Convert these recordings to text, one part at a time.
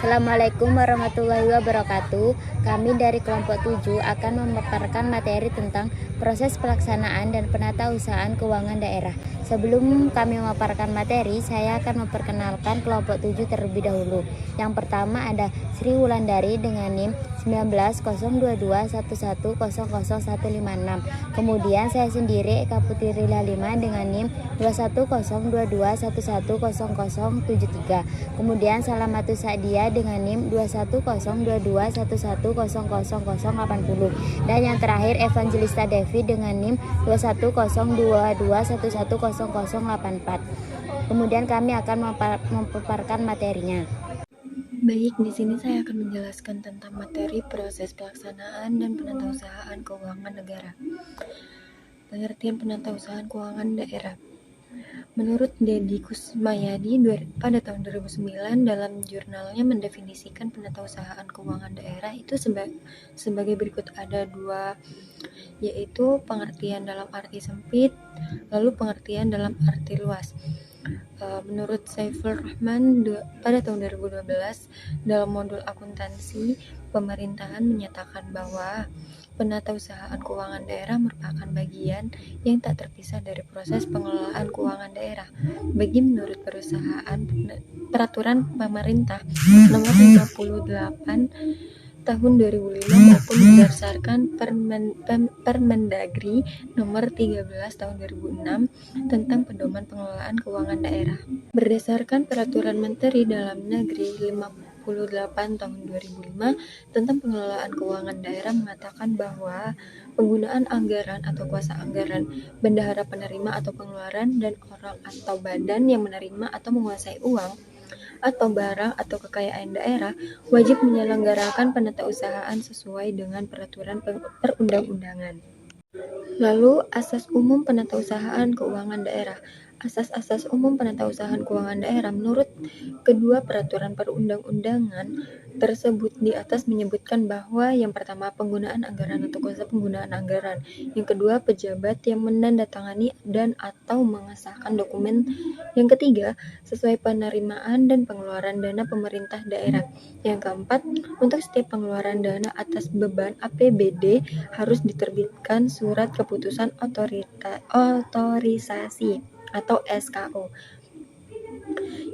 Assalamualaikum warahmatullahi wabarakatuh. Kami dari kelompok 7 akan memaparkan materi tentang proses pelaksanaan dan penatausahaan keuangan daerah. Sebelum kami memaparkan materi, saya akan memperkenalkan kelompok 7 terlebih dahulu. Yang pertama ada Sri Wulandari dengan NIM 190221100156. Kemudian saya sendiri Eka Putri Lalima dengan NIM 2102110073. Kemudian Salamatus Sa'dia dengan NIM 210221100080. Dan yang terakhir Evangelista Devi dengan NIM 210221100084. Kemudian kami akan memaparkan materinya. Baik, di sini saya akan menjelaskan tentang materi proses pelaksanaan dan penatausahaan keuangan negara. Pengertian penatausahaan keuangan daerah. Menurut Deddy Kusmayadi pada tahun 2009 dalam jurnalnya mendefinisikan penatausahaan keuangan daerah itu sebagai berikut, ada dua, yaitu pengertian dalam arti sempit, lalu pengertian dalam arti luas. Menurut Saiful Rahman pada tahun 2012 dalam modul akuntansi pemerintahan menyatakan bahwa penatausahaan keuangan daerah merupakan bagian yang tak terpisah dari proses pengelolaan keuangan daerah. Bagi menurut peraturan pemerintah nomor 58 tahun 2005 maupun berdasarkan Permendagri nomor 13 tahun 2006 tentang pedoman pengelolaan keuangan daerah. Berdasarkan peraturan Menteri Dalam Negeri 58 tahun 2005 tentang pengelolaan keuangan daerah mengatakan bahwa penggunaan anggaran atau kuasa anggaran, bendahara penerima atau pengeluaran, dan orang atau badan yang menerima atau menguasai uang atau barang atau kekayaan daerah wajib menyelenggarakan penatausahaan sesuai dengan peraturan perundang-undangan. Lalu, asas umum penatausahaan keuangan daerah. Asas-asas umum penatausahaan keuangan daerah menurut kedua peraturan perundang-undangan tersebut di atas menyebutkan bahwa yang pertama penggunaan anggaran atau kuasa penggunaan anggaran, yang kedua pejabat yang menandatangani dan atau mengesahkan dokumen, yang ketiga sesuai penerimaan dan pengeluaran dana pemerintah daerah, yang keempat untuk setiap pengeluaran dana atas beban APBD harus diterbitkan surat keputusan otorisasi atau SKO.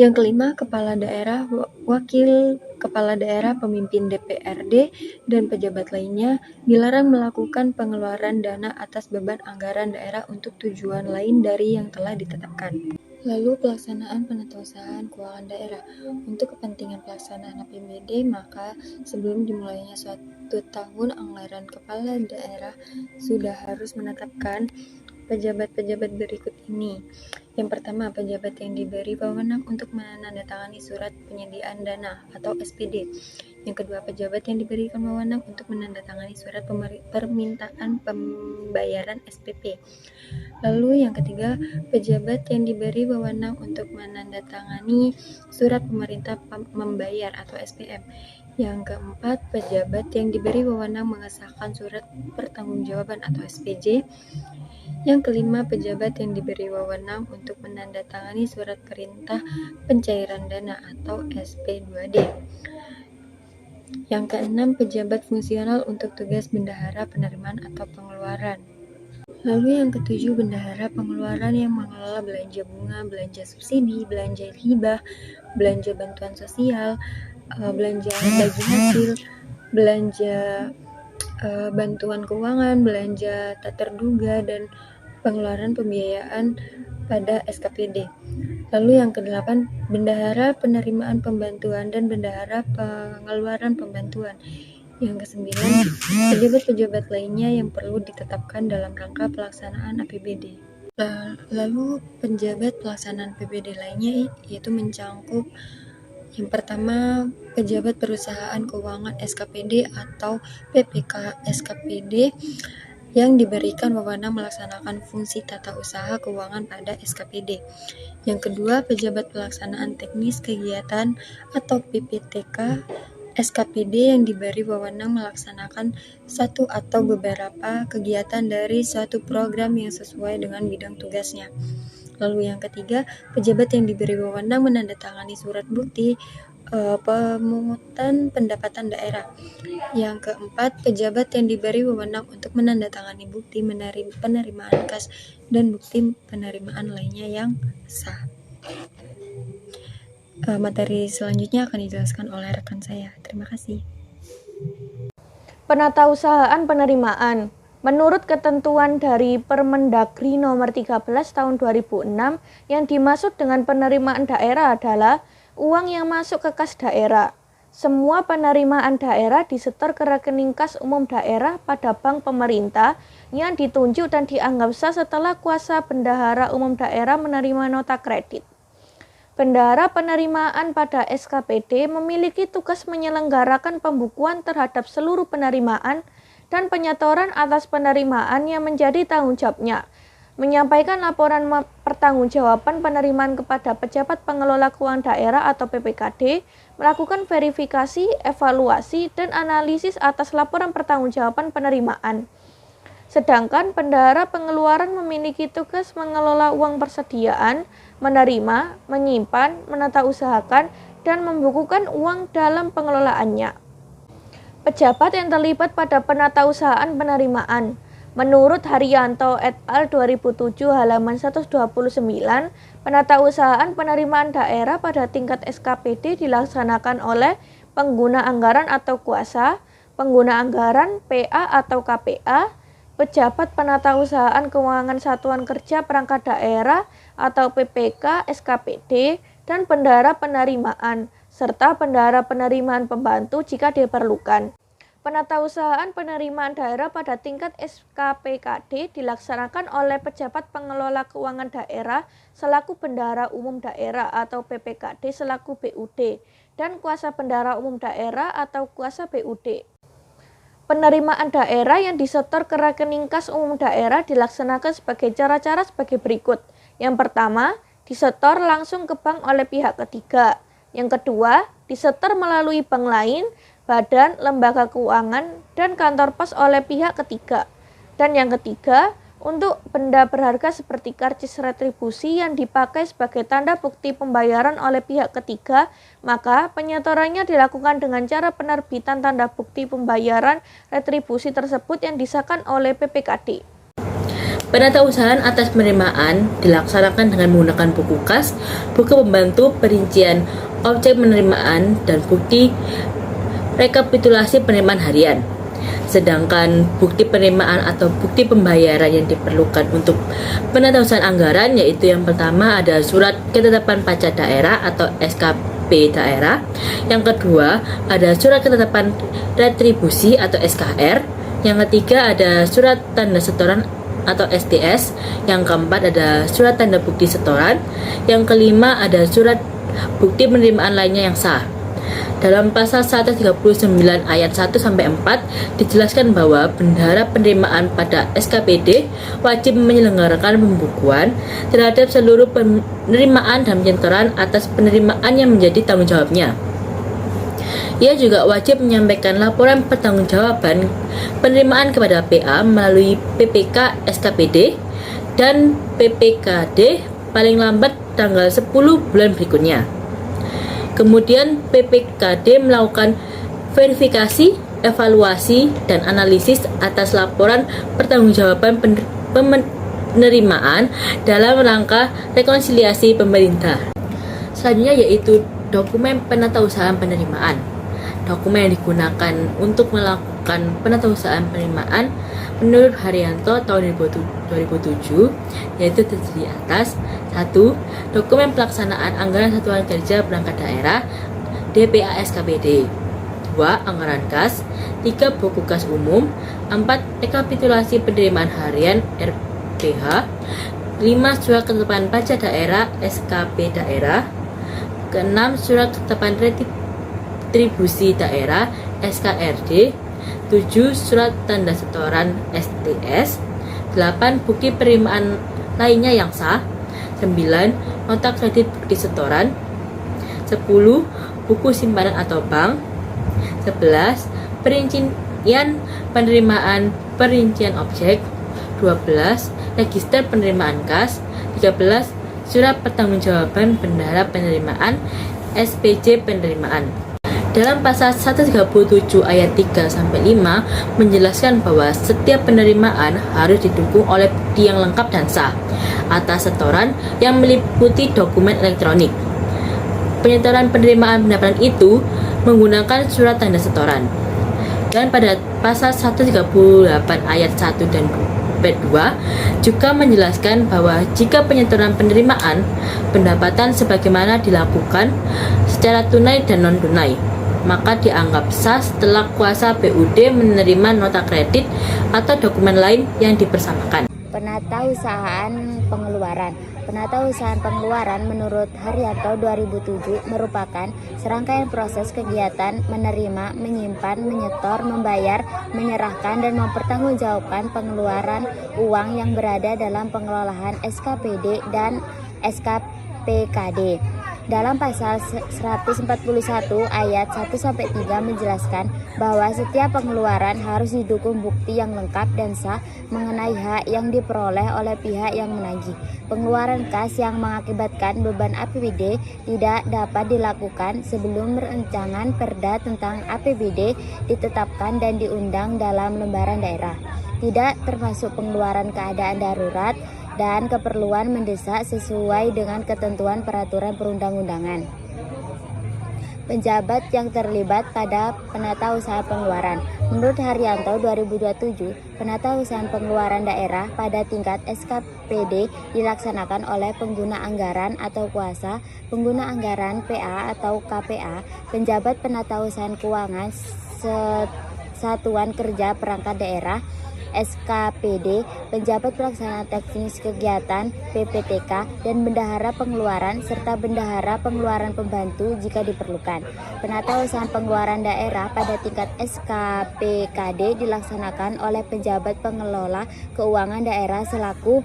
Yang kelima, kepala daerah, wakil kepala daerah, pemimpin DPRD, dan pejabat lainnya dilarang melakukan pengeluaran dana atas beban anggaran daerah untuk tujuan lain dari yang telah ditetapkan. Lalu pelaksanaan penatausahaan keuangan daerah. Untuk kepentingan pelaksanaan APBD, maka sebelum dimulainya suatu tahun anggaran, kepala daerah sudah harus menetapkan pejabat-pejabat berikut ini. Yang pertama, pejabat yang diberi wewenang untuk menandatangani surat penyediaan dana atau SPD. Yang kedua, pejabat yang diberikan wewenang untuk menandatangani surat permintaan pembayaran SPP. Lalu yang ketiga, pejabat yang diberi wewenang untuk menandatangani surat pemerintah membayar atau SPM. Yang keempat, pejabat yang diberi wewenang mengesahkan surat pertanggungjawaban atau SPJ. Yang kelima, pejabat yang diberi wewenang untuk menandatangani surat perintah pencairan dana atau SP2D. Yang keenam, pejabat fungsional untuk tugas bendahara penerimaan atau pengeluaran. Lalu yang ketujuh, bendahara pengeluaran yang mengelola belanja bunga, belanja subsidi, belanja hibah, belanja bantuan sosial, belanja bagi hasil, belanja bantuan keuangan, belanja tak terduga, dan pengeluaran pembiayaan pada SKPD. Lalu yang kedelapan, bendahara penerimaan pembantuan dan bendahara pengeluaran pembantuan. Yang kesembilan, pejabat-pejabat lainnya yang perlu ditetapkan dalam rangka pelaksanaan APBD. Lalu penjabat pelaksanaan APBD lainnya yaitu mencangkup yang pertama, pejabat perusahaan keuangan SKPD atau PPK SKPD yang diberikan wewenang melaksanakan fungsi tata usaha keuangan pada SKPD. Yang kedua, pejabat pelaksanaan teknis kegiatan atau PPTK SKPD yang diberi wewenang melaksanakan satu atau beberapa kegiatan dari suatu program yang sesuai dengan bidang tugasnya. Lalu yang ketiga, pejabat yang diberi wewenang menandatangani surat bukti pemungutan pendapatan daerah. Yang keempat, pejabat yang diberi wewenang untuk menandatangani bukti penerimaan kas dan bukti penerimaan lainnya yang sah. Materi selanjutnya akan dijelaskan oleh rekan saya. Terima kasih. Penatausahaan penerimaan. Menurut ketentuan dari Permendagri nomor 13 tahun 2006, yang dimaksud dengan penerimaan daerah adalah uang yang masuk ke kas daerah. Semua penerimaan daerah disetor ke rekening kas umum daerah pada bank pemerintah yang ditunjuk dan dianggap sah setelah kuasa bendahara umum daerah menerima nota kredit. Bendahara penerimaan pada SKPD memiliki tugas menyelenggarakan pembukuan terhadap seluruh penerimaan dan penyetoran atas penerimaan yang menjadi tanggung jawabnya, menyampaikan laporan pertanggungjawaban penerimaan kepada pejabat pengelola keuangan daerah atau PPKD, melakukan verifikasi, evaluasi, dan analisis atas laporan pertanggungjawaban penerimaan. Sedangkan bendahara pengeluaran memiliki tugas mengelola uang persediaan, menerima, menyimpan, menatausahakan, dan membukukan uang dalam pengelolaannya. Pejabat yang terlibat pada penatausahaan penerimaan. Menurut Haryanto et al. 2007 halaman 129, penatausahaan penerimaan daerah pada tingkat SKPD dilaksanakan oleh pengguna anggaran atau kuasa, pengguna anggaran PA atau KPA, pejabat penatausahaan keuangan satuan kerja perangkat daerah atau PPK SKPD, dan bendahara penerimaan, serta bendahara penerimaan pembantu jika diperlukan. Penatausahaan penerimaan daerah pada tingkat SKPKD dilaksanakan oleh pejabat pengelola keuangan daerah selaku bendahara umum daerah atau PPKD selaku BUD, dan kuasa bendahara umum daerah atau kuasa BUD. Penerimaan daerah yang disetor ke rekening kas umum daerah dilaksanakan sebagai cara-cara sebagai berikut. Yang pertama, disetor langsung ke bank oleh pihak ketiga. Yang kedua, disetor melalui bank lain, badan, lembaga keuangan, dan kantor pos oleh pihak ketiga. Dan yang ketiga, untuk benda berharga seperti karcis retribusi yang dipakai sebagai tanda bukti pembayaran oleh pihak ketiga, maka penyetorannya dilakukan dengan cara penerbitan tanda bukti pembayaran retribusi tersebut yang disahkan oleh PPKD. Penatausahaan atas penerimaan dilaksanakan dengan menggunakan buku kas, buku pembantu perincian objek penerimaan, dan bukti rekapitulasi penerimaan harian. Sedangkan bukti penerimaan atau bukti pembayaran yang diperlukan untuk penatausahaan anggaran yaitu yang pertama ada surat ketetapan pajak daerah atau SKP daerah. Yang kedua ada surat ketetapan retribusi atau SKR. Yang ketiga ada surat tanda setoran atau STS. Yang keempat ada surat tanda bukti setoran. Yang kelima ada surat bukti penerimaan lainnya yang sah. Dalam pasal 139 ayat 1-4 dijelaskan bahwa bendahara penerimaan pada SKPD wajib menyelenggarakan pembukuan terhadap seluruh penerimaan dan penyetoran atas penerimaan yang menjadi tanggung jawabnya. Ia juga wajib menyampaikan laporan pertanggungjawaban penerimaan kepada PA melalui PPK SKPD dan PPKD paling lambat tanggal 10 bulan berikutnya. Kemudian PPKD melakukan verifikasi, evaluasi, dan analisis atas laporan pertanggungjawaban penerimaan dalam rangka rekonsiliasi pemerintah. Selanjutnya yaitu dokumen penatausahaan penerimaan. Dokumen yang digunakan untuk melakukan penatausahaan penerimaan menurut Haryanto tahun 2007 yaitu terdiri di atas 1. Dokumen pelaksanaan anggaran satuan kerja perangkat daerah DPA SKPD, 2. Anggaran kas, 3. Buku kas umum, 4. Rekapitulasi penerimaan harian RPH, 5. Surat ketetapan pajak daerah SKP daerah, 6. Surat ketetapan retribusi daerah SKRD, 7. Surat tanda setoran STS, 8. Bukti penerimaan lainnya yang sah, 9. Nota kredit bukti setoran, 10. Buku simpanan atau bank, 11. Perincian penerimaan perincian objek, 12. Register penerimaan kas, 13. Surat pertanggungjawaban bendahara penerimaan SPJ penerimaan. Dalam pasal 137 ayat 3-5 menjelaskan bahwa setiap penerimaan harus didukung oleh bukti yang lengkap dan sah atas setoran yang meliputi dokumen elektronik. Penyetoran penerimaan pendapatan itu menggunakan surat tanda setoran. Dan pada pasal 138 ayat 1 dan B2 juga menjelaskan bahwa jika penyetoran penerimaan pendapatan sebagaimana dilakukan secara tunai dan non-tunai, maka dianggap sah setelah kuasa BUD menerima nota kredit atau dokumen lain yang dipersamakan. Penatausahaan pengeluaran. Penatausahaan pengeluaran menurut Haryanto 2007 merupakan serangkaian proses kegiatan menerima, menyimpan, menyetor, membayar, menyerahkan, dan mempertanggungjawabkan pengeluaran uang yang berada dalam pengelolaan SKPD dan SKPKD. Dalam pasal 141 ayat 1-3 menjelaskan bahwa setiap pengeluaran harus didukung bukti yang lengkap dan sah mengenai hak yang diperoleh oleh pihak yang menagih. Pengeluaran kas yang mengakibatkan beban APBD tidak dapat dilakukan sebelum rancangan perda tentang APBD ditetapkan dan diundang dalam lembaran daerah. Tidak termasuk pengeluaran keadaan darurat dan keperluan mendesak sesuai dengan ketentuan peraturan perundang-undangan. Penjabat yang terlibat pada penatausahaan pengeluaran. Menurut Haryanto 2027, penatausahaan pengeluaran daerah pada tingkat SKPD dilaksanakan oleh pengguna anggaran atau kuasa, pengguna anggaran PA atau KPA, penjabat penatausahaan keuangan satuan kerja perangkat daerah, SKPD, penjabat pelaksana teknis kegiatan PPTK, dan bendahara pengeluaran serta bendahara pengeluaran pembantu jika diperlukan. Penatausahaan pengeluaran daerah pada tingkat SKPKD dilaksanakan oleh penjabat pengelola keuangan daerah selaku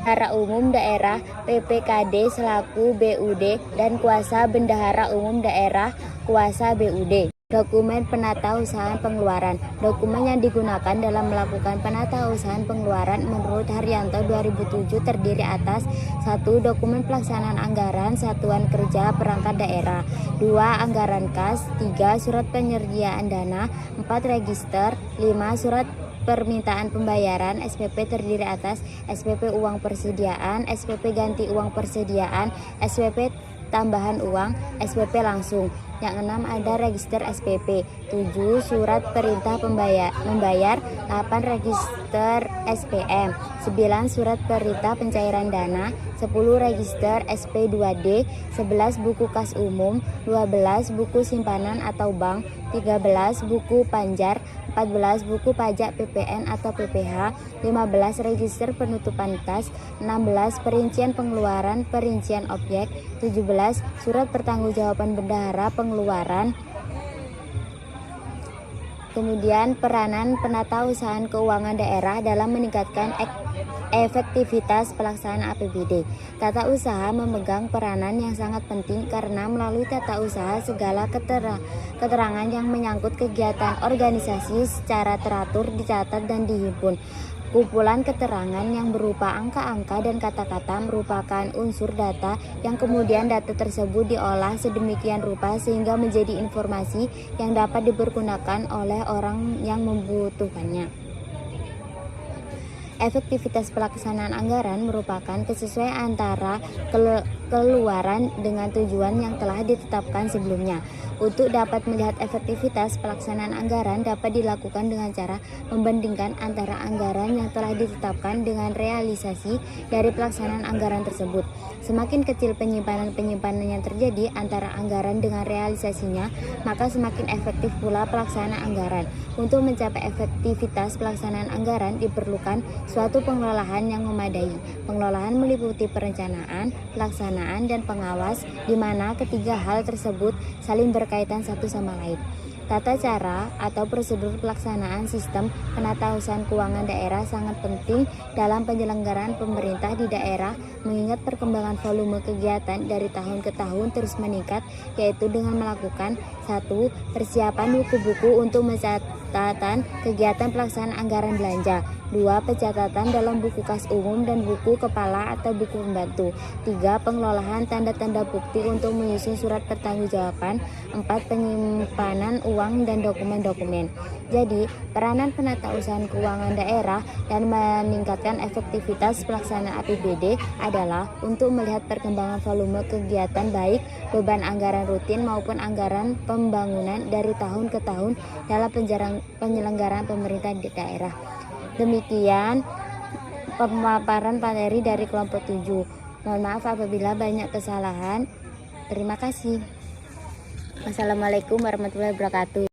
bendahara umum daerah, PPKD selaku BUD, dan kuasa bendahara umum daerah kuasa BUD. Dokumen penatausahaan pengeluaran. Dokumen yang digunakan dalam melakukan penatausahaan pengeluaran menurut Haryanto 2007 terdiri atas 1. Dokumen pelaksanaan anggaran satuan kerja perangkat daerah, 2. Anggaran kas, 3. Surat penyediaan dana, 4. Register, 5. Surat permintaan pembayaran. SPP terdiri atas SPP uang persediaan, SPP ganti uang persediaan, SPP tambahan uang, SPP langsung. Yang 6 ada register SPP, 7 surat perintah membayar, 8 register SPM, 9 surat perintah pencairan dana, 10 register SP2D, 11 buku kas umum, 12 buku simpanan atau bank, 13 buku panjar, 14 buku pajak PPN atau PPH, 15 register penutupan kas, 16 perincian pengeluaran, perincian objek, 17 surat pertanggungjawaban bendahara pengeluaran. Kemudian peranan penatausahaan keuangan daerah dalam meningkatkan efektivitas pelaksanaan APBD. Tata usaha memegang peranan yang sangat penting karena melalui tata usaha segala keterangan yang menyangkut kegiatan organisasi secara teratur dicatat dan dihimpun. Kumpulan keterangan yang berupa angka-angka dan kata-kata merupakan unsur data yang kemudian data tersebut diolah sedemikian rupa sehingga menjadi informasi yang dapat dipergunakan oleh orang yang membutuhkannya. Efektivitas pelaksanaan anggaran merupakan kesesuaian antara keluaran dengan tujuan yang telah ditetapkan sebelumnya. Untuk dapat melihat efektivitas pelaksanaan anggaran dapat dilakukan dengan cara membandingkan antara anggaran yang telah ditetapkan dengan realisasi dari pelaksanaan anggaran tersebut. Semakin kecil penyimpanan yang terjadi antara anggaran dengan realisasinya, maka semakin efektif pula pelaksanaan anggaran. Untuk mencapai efektivitas pelaksanaan anggaran diperlukan suatu pengelolaan yang memadai. Pengelolaan meliputi perencanaan, pelaksanaan, dan pengawas, di mana ketiga hal tersebut saling berkaitan satu sama lain. Tata cara atau prosedur pelaksanaan sistem penatausahaan keuangan daerah sangat penting dalam penyelenggaraan pemerintah di daerah, mengingat perkembangan volume kegiatan dari tahun ke tahun terus meningkat, yaitu dengan melakukan 1. Persiapan buku-buku untuk pencatatan kegiatan pelaksanaan anggaran belanja, 2. Pencatatan dalam buku kas umum dan buku kepala atau buku pembantu. 3. Pengelolaan tanda-tanda bukti untuk menyusun surat pertanggungjawaban. 4. Penyimpanan uang dan dokumen-dokumen. Jadi, peranan penatausahaan keuangan daerah dan meningkatkan efektivitas pelaksanaan APBD adalah untuk melihat perkembangan volume kegiatan baik beban anggaran rutin maupun anggaran pembangunan dari tahun ke tahun dalam penyelenggaraan pemerintah di daerah. Demikian pemaparan materi dari kelompok 7. Mohon maaf apabila banyak kesalahan. Terima kasih. Wassalamualaikum warahmatullahi wabarakatuh.